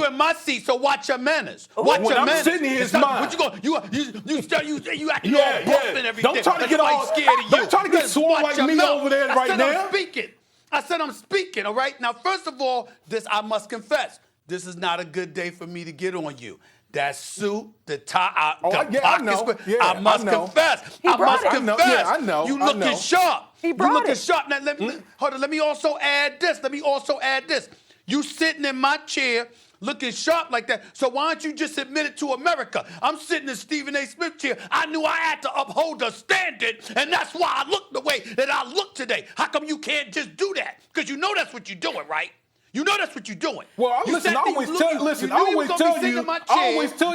you in my seat, so watch your manners. Ooh. Watch When your I'm manners. sitting here, it's mine. What you going? You acting all buff and everything. Don't try to get all scared of you. Don't try to get sore like me over there right now. I said I'm speaking. All right. Now, first of all, this I must confess. This is not a good day for me to get on you. That suit, the tie, I know. Yeah, I must confess. I know. You looking sharp. He brought you looking it. sharp. Now, hold on. Let me also add this. You sitting in my chair looking sharp like that. So why don't you just admit it to America? I'm sitting in Stephen A. Smith's chair. I knew I had to uphold the standard, and that's why I look the way that I look today. How come you can't just do that? Because you know that's what you're doing, right? You know that's what you're doing. Well, I always tell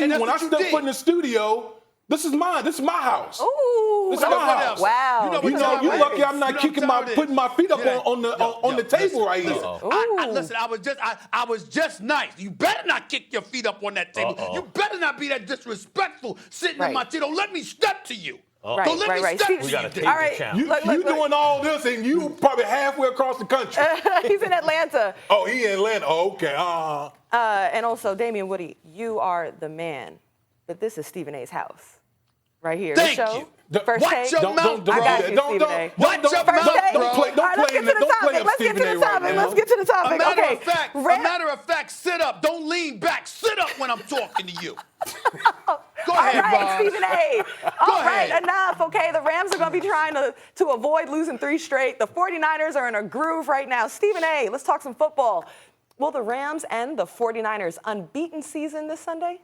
you when I step foot in the studio, this is mine. This is my house. Ooh. This is my house. Wow. You lucky I'm not putting my feet up on the table right here. Listen, I was just nice. You better not kick your feet up on that table. You better not be that disrespectful sitting in my chair. Don't let me step to you. Don't let me step to you. We got a table count. You doing all this, and you probably halfway across the country. He's in Atlanta. Oh, he in Atlanta. Oh, okay. And also, Damian Woody, you are the man, but this is Stephen A.'s house. Right here. Thank the show. you. First Watch take. your mouth, bro. I got you, Stephen A. Watch your mouth, bro. Let's get to the topic. A matter of fact, sit up. Don't lean back. Sit up when I'm talking to you. Go ahead, All right, Bob. Stephen A. All right, enough. Okay, the Rams are going to be trying to avoid losing 3 straight. The 49ers are in a groove right now. Stephen A., let's talk some football. Will the Rams end the 49ers' unbeaten season this Sunday?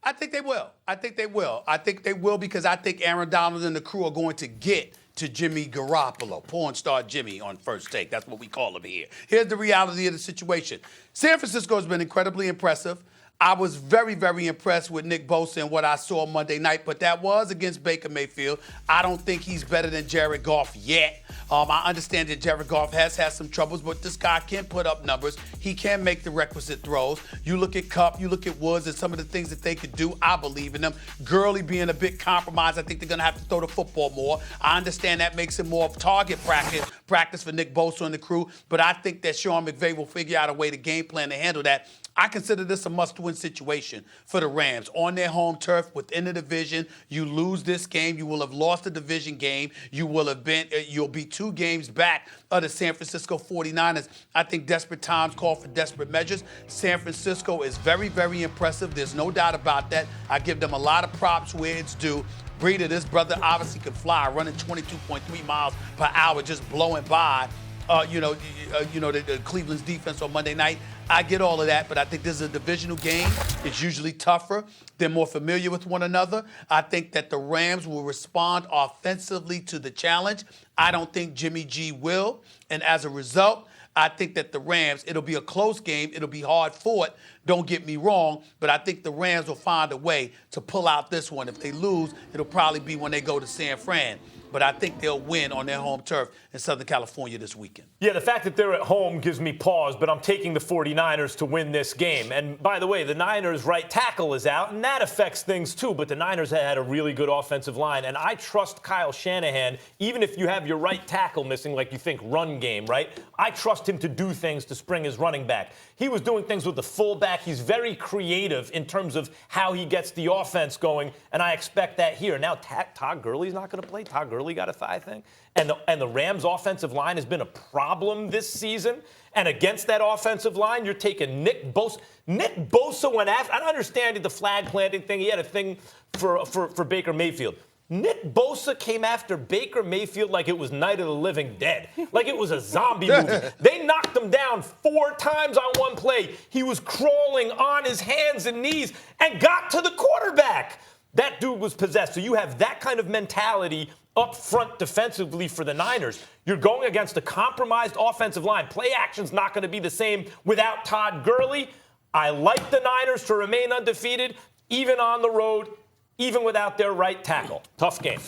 I think they will. I think they will because I think Aaron Donald and the crew are going to get to Jimmy Garoppolo, porn star Jimmy on First Take. That's what we call him here. Here's the reality of the situation. San Francisco has been incredibly impressive. I was very, very impressed with Nick Bosa and what I saw Monday night, but that was against Baker Mayfield. I don't think he's better than Jared Goff yet. I understand that Jared Goff has had some troubles, but this guy can put up numbers. He can make the requisite throws. You look at Kupp, you look at Woods, and some of the things that they could do. I believe in them. Gurley being a bit compromised, I think they're going to have to throw the football more. I understand that makes it more of target practice for Nick Bosa and the crew, but I think that Sean McVay will figure out a way to game plan to handle that. I consider this a must-win situation for the Rams. On their home turf, within the division, you lose this game, you will have lost the division game. You'll be 2 games back of the San Francisco 49ers. I think desperate times call for desperate measures. San Francisco is very, very impressive. There's no doubt about that. I give them a lot of props where it's due. Breida, this brother obviously can fly, running 22.3 miles per hour, just blowing by. The Cleveland's defense on Monday night. I get all of that, but I think this is a divisional game. It's usually tougher. They're more familiar with one another. I think that the Rams will respond offensively to the challenge. I don't think Jimmy G will. And as a result, I think that the Rams, it'll be a close game. It'll be hard fought. Don't get me wrong, but I think the Rams will find a way to pull out this one. If they lose, it'll probably be when they go to San Fran. But I think they'll win on their home turf in Southern California this weekend. Yeah, the fact that they're at home gives me pause, but I'm taking the 49ers to win this game. And by the way, the Niners' right tackle is out, and that affects things too. But the Niners had a really good offensive line, and I trust Kyle Shanahan, even if you have your right tackle missing, like you think run game, right? I trust him to do things to spring his running back. He was doing things with the fullback. He's very creative in terms of how he gets the offense going, and I expect that here. Now, Todd Gurley's not going to play. Todd Gurley got a thigh thing. And the Rams' offensive line has been a problem this season. And against that offensive line, you're taking Nick Bosa. Nick Bosa went after. I don't understand the flag planting thing. He had a thing for Baker Mayfield. Nick Bosa came after Baker Mayfield like it was Night of the Living Dead, like it was a zombie movie. They knocked him down 4 times on one play. He was crawling on his hands and knees and got to the quarterback. That dude was possessed. So you have that kind of mentality up front defensively for the Niners. You're going against a compromised offensive line. Play action's not going to be the same without Todd Gurley. I like the Niners to remain undefeated, even on the road, even without their right tackle. Tough game.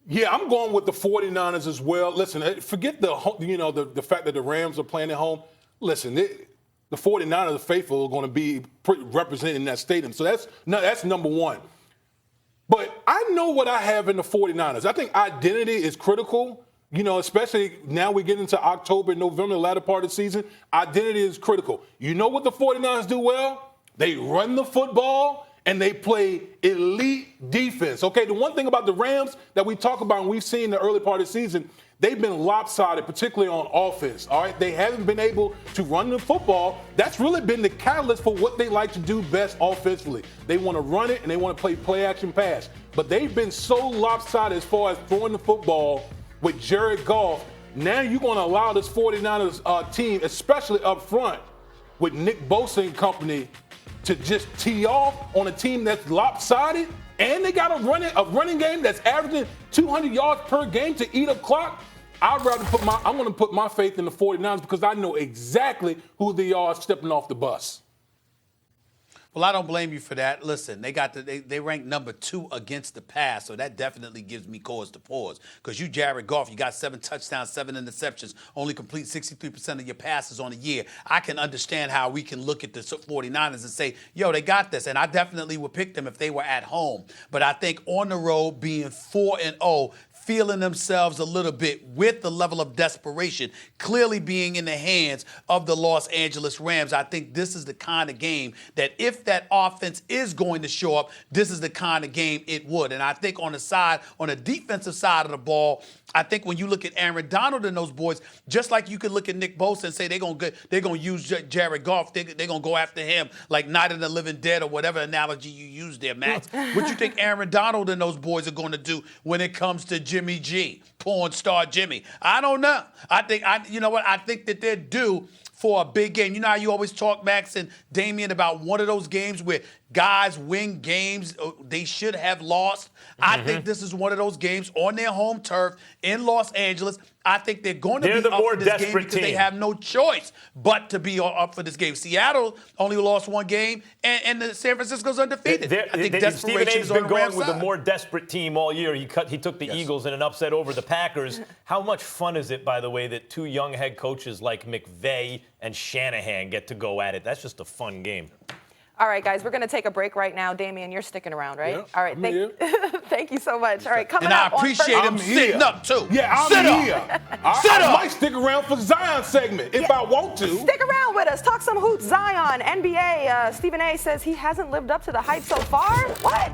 Yeah, I'm going with the 49ers as well. Listen, forget the fact that the Rams are playing at home. Listen, the 49ers, the faithful, are going to be representing that stadium. So that's number one. But I know what I have in the 49ers. I think identity is critical. especially now we get into October, November, the latter part of the season, identity is critical. You know what the 49ers do well? They run the football and they play elite defense. Okay, the one thing about the Rams that we talk about and we've seen the early part of the season, they've been lopsided, particularly on offense, all right? They haven't been able to run the football. That's really been the catalyst for what they like to do best offensively. They want to run it and they want to play action pass. But they've been so lopsided as far as throwing the football with Jared Goff. Now you're going to allow this 49ers team, especially up front with Nick Bosa and company, to just tee off on a team that's lopsided, and they got a running game that's averaging 200 yards per game to eat up clock. I'm going to put my faith in the 49ers because I know exactly who they are stepping off the bus. Well, I don't blame you for that. Listen, they ranked number 2 against the pass, so that definitely gives me cause to pause. Because Jared Goff, you got 7 touchdowns, 7 interceptions, only complete 63% of your passes on the year. I can understand how we can look at the 49ers and say, yo, they got this. And I definitely would pick them if they were at home. But I think on the road, being 4-0, feeling themselves a little bit with the level of desperation clearly being in the hands of the Los Angeles Rams. I think this is the kind of game that if that offense is going to show up, this is the kind of game it would. And I think on the defensive side of the ball, I think when you look at Aaron Donald and those boys, just like you could look at Nick Bosa and say they're gonna use Jared Goff, they're gonna go after him like Night of the Living Dead or whatever analogy you use there, Max. What you think Aaron Donald and those boys are going to do when it comes to Jimmy G, porn star Jimmy? I don't know. I think that they're due for a big game. You know how you always talk, Max and Damian, about one of those games where guys win games they should have lost? I think this is one of those games on their home turf in Los Angeles. I think they're going to be up for this game because they have no choice but to be up for this game. Seattle only lost one game, and San Francisco's undefeated. I think Stephen desperation A's is on been the going Rams with side. a more desperate team all year. He took the Eagles in an upset over the Packers. How much fun is it, by the way, that 2 young head coaches like McVay and Shanahan get to go at it? That's just a fun game. All right, guys, we're going to take a break right now. Damian, you're sticking around, right? Yeah, all right, thank you so much. All right, coming and up I appreciate him sitting up, too. Yeah, I'm here. I might stick around for Zion's segment if I want to. Stick around with us. Talk some hoops. Zion, NBA. Stephen A says he hasn't lived up to the hype so far. What?